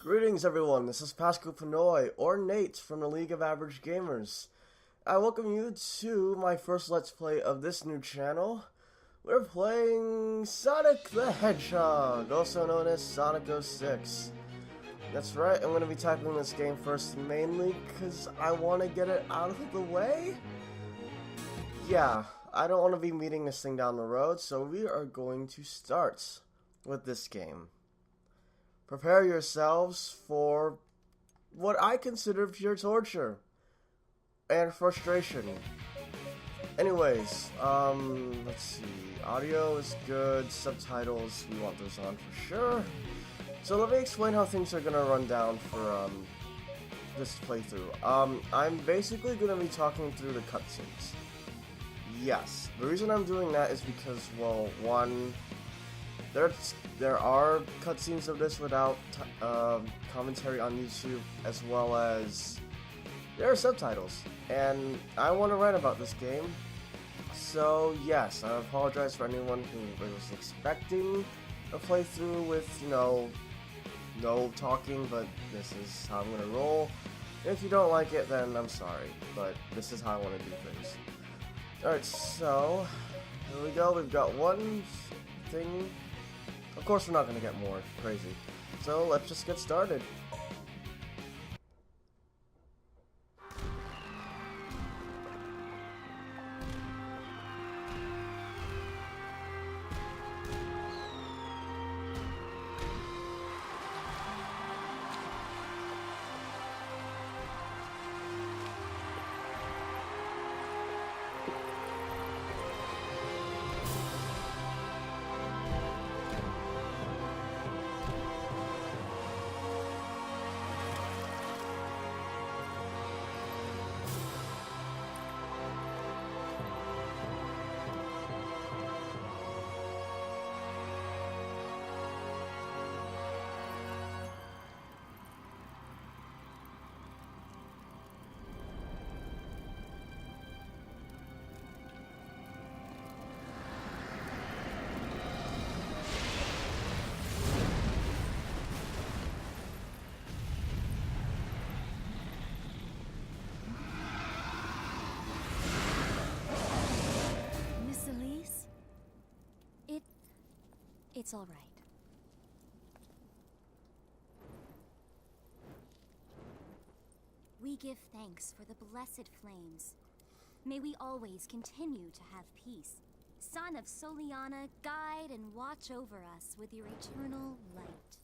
Greetings everyone, this is Pascopinoy, or Nate from the League of Average Gamers. I welcome you to my first Let's Play of this new channel. We're playing Sonic the Hedgehog, also known as Sonic 06. That's right, I'm going to be tackling this game first mainly because I want to get it out of the way. Yeah, I don't want to be meeting this thing down the road, so we are going to start with this game. Prepare yourselves for what I consider pure torture and frustration. Anyways, let's see. Audio is good. Subtitles, we want those on for sure. So let me explain how things are gonna run down for this playthrough. I'm basically gonna be talking through the cutscenes. Yes, the reason I'm doing that is because, well, one, there are cutscenes of this without commentary on YouTube, as well as there are subtitles, and I want to write about this game. So yes, I apologize for anyone who was expecting a playthrough with, no talking, but this is how I'm gonna roll. If you don't like it, then I'm sorry, but this is how I want to do things. Alright, so here we go. We've got one thing. Of course, we're not going to get more crazy. So let's just get started. It's all right. We give thanks for the blessed flames. May we always continue to have peace. Son of Soliana, guide and watch over us with your eternal light.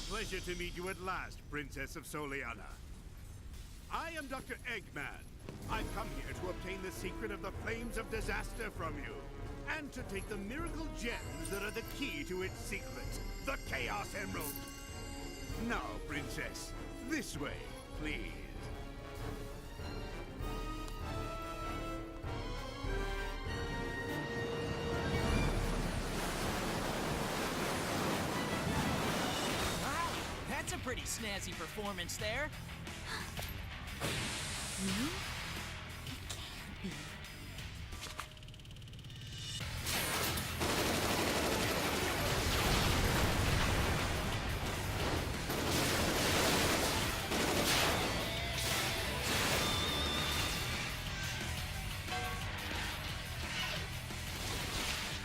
Pleasure to meet you at last, Princess of Soliana. I am Dr. Eggman. I've come here to obtain the secret of the flames of disaster from you, and to take the miracle gems that are the key to its secret, the Chaos Emerald. Now, Princess, this way, please. That's a pretty snazzy performance there. You? It can't be.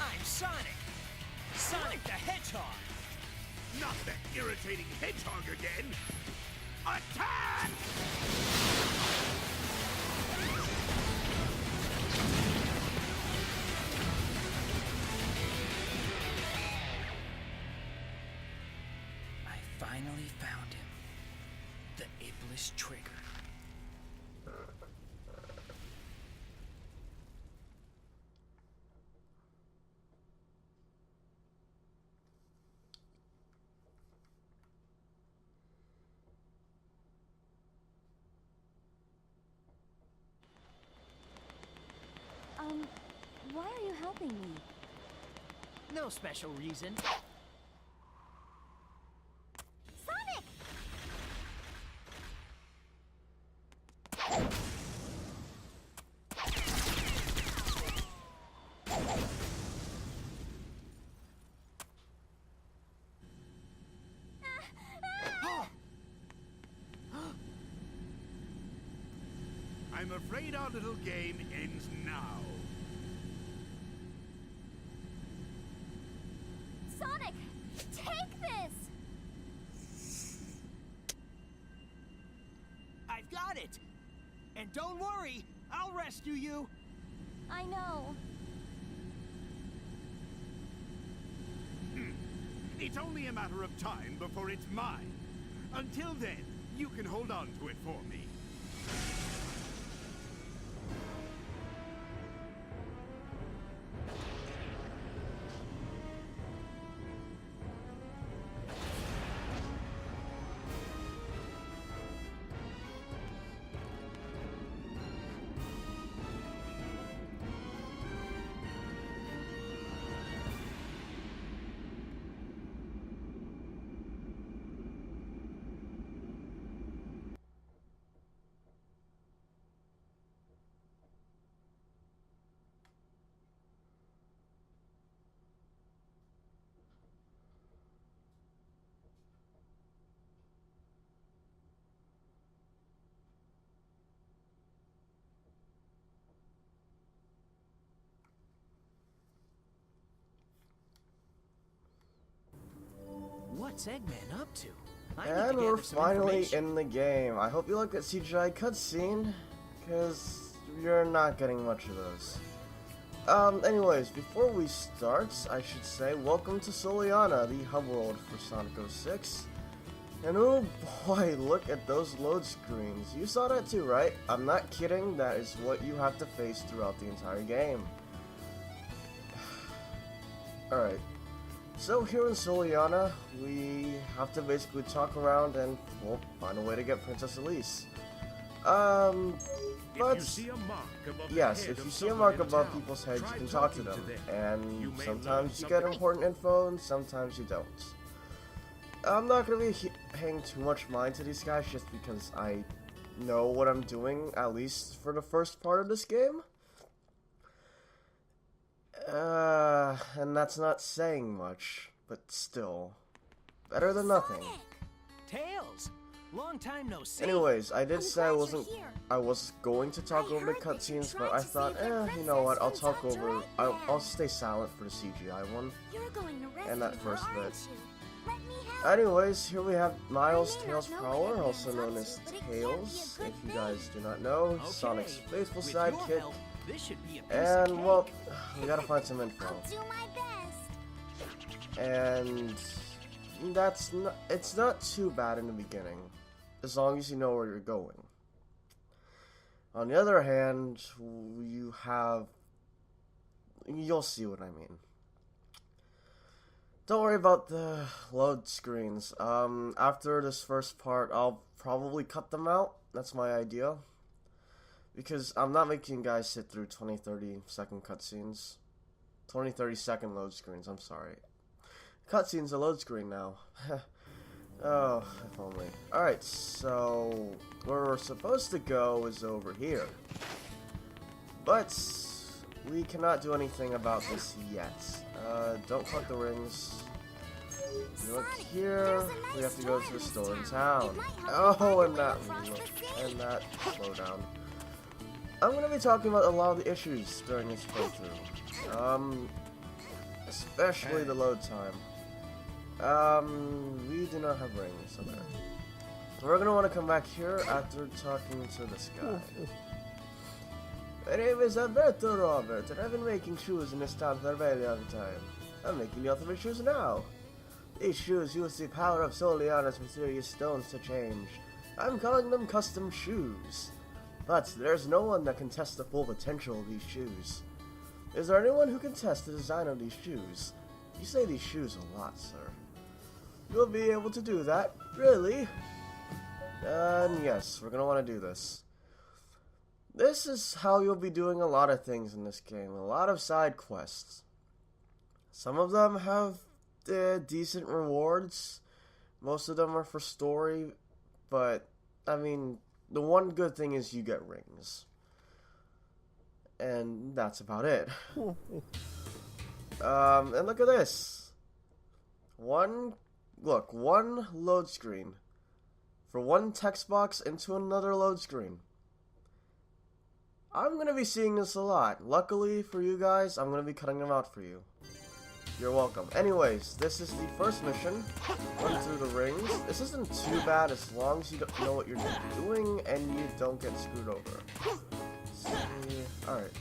I'm Sonic! Sonic the Hedgehog! Not that irritating hedgehog again! Attack! I finally found him. The Iblis Trigger. spotting me? No special reason. Sonic! I'm afraid our little game ends now. Sonic! Take this! I've got it! And don't worry, I'll rescue you! I know. It's only a matter of time before it's mine. Until then, you can hold on to it for me. What's Eggman up to? I need And to we're gather some finally information. in the game. I hope you like that CGI cutscene, because you're not getting much of those. Anyways, before we start, I should say, welcome to Soliana, the hub world for Sonic 06. And oh boy, look at those load screens. You saw that too, right? I'm not kidding, that is what you have to face throughout the entire game. Alright. So here in Soliana, we have to basically talk around and, well, find a way to get Princess Elise. But If you see a mark above the yes, head if you of see a someone mark in above town, people's heads, try you can talk to talking them. You And may sometimes you learn get important info, and sometimes you don't. I'm not going to be paying too much mind to these guys just because I know what I'm doing, at least for the first part of this game. And that's not saying much, but still. Better than nothing. Sonic! Tails! Long time no see. Anyways, I did I'm say glad you're here. I was going to talk I over the heard that you cutscenes, tried but I to thought, save the you know what, I'll princess talk from over, Dr. I'll Eggman. stay silent for the CGI one. You're going to rescue And that her, first bit. aren't you? Let me help. Anyways, here we have Miles I may Tails not know Prower, what also Eggman's known up as to, but it can't be a Tails, good if you thing. guys do not know, Okay. Sonic's faithful With your sidekick. help, this should be a piece of And, cake. well, we gotta find some info. I'll do my best. And it's not too bad in the beginning, as long as you know where you're going. On the other hand, you'll see what I mean. Don't worry about the load screens. After this first part, I'll probably cut them out. That's my idea. Because I'm not making guys sit through 20-30 second cutscenes. 20-30 second load screens, I'm sorry. Cutscene's a load screen now. Oh, if only. Alright, so where we're supposed to go is over here. But we cannot do anything about this yet. Don't collect the rings. You look Sonic, here, there's a we nice have to go to store the in this store in town. town. It might help you find Oh, a and way that across the city. and that slowdown. I'm gonna be talking about a lot of the issues during this playthrough. Especially the load time. We do not have rings, okay. We're gonna want to come back here after talking to this guy. My name is Alberto Robert, and I've been making shoes in this town for a very long time. I'm making the ultimate shoes now. These shoes use the power of Soliana's mysterious stones to change. I'm calling them custom shoes. But there's no one that can test the full potential of these shoes. Is there anyone who can test the design of these shoes? You say these shoes a lot, sir. You'll be able to do that, really? And yes, we're gonna want to do this. this is how you'll be doing a lot of things in this game. A lot of side quests. Some of them have decent rewards. Most of them are for story. But, I mean, the one good thing is you get rings. And that's about it. And look at this. One load screen. For one text box into another load screen. I'm going to be seeing this a lot. Luckily for you guys, I'm going to be cutting them out for you. You're welcome. Anyways, this is the first mission. Run through the rings. This isn't too bad as long as you don't know what you're doing and you don't get screwed over. Alright.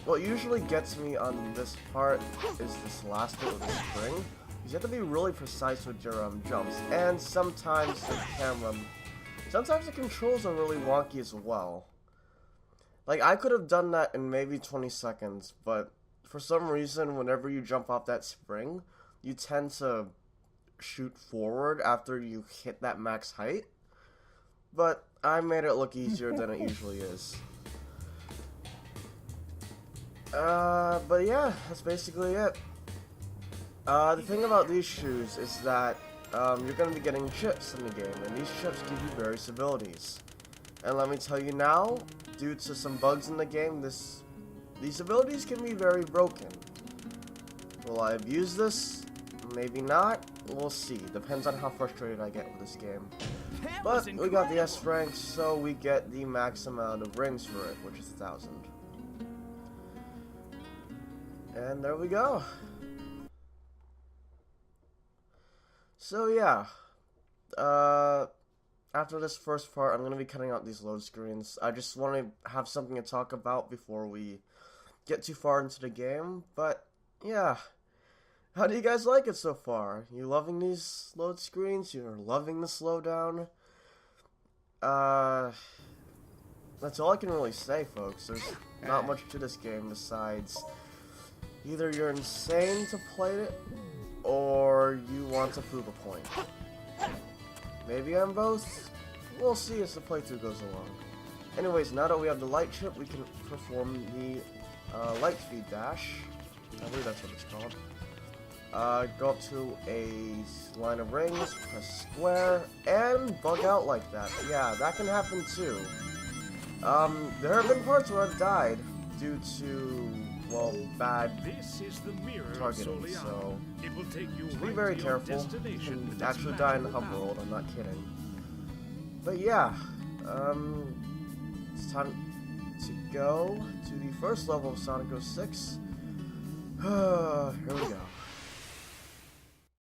What usually gets me on this part is this last bit with the spring. Because you have to be really precise with your jumps. And sometimes the controls are really wonky as well. Like, I could have done that in maybe 20 seconds, but for some reason, whenever you jump off that spring, you tend to shoot forward after you hit that max height. But I made it look easier than it usually is. But yeah, that's basically it. The thing about these shoes is that you're going to be getting chips in the game, and these chips give you various abilities. And let me tell you now, due to some bugs in the game, these abilities can be very broken. Will I abuse this? Maybe not. We'll see. Depends on how frustrated I get with this game. But we got the S rank, so we get the max amount of rings for it, which is 1,000. And there we go. So yeah. After this first part, I'm going to be cutting out these load screens. I just want to have something to talk about before we get too far into the game. But, yeah. How do you guys like it so far? You loving these load screens? You're loving the slowdown? That's all I can really say, folks. There's not much to this game besides either you're insane to play it, or you want to prove a point. Maybe I'm both. We'll see as the playthrough goes along. Anyways, now that we have the light chip, we can perform the light speed dash. I believe that's what it's called. Go up to a line of rings, press square, and bug out like that. Yeah, that can happen too. There have been parts where I've died due to, well, bad targeting, so it will take you be very careful. You can actually die in the hub world, I'm not kidding. But yeah, it's time to go to the first level of Sonic 06. Here we go.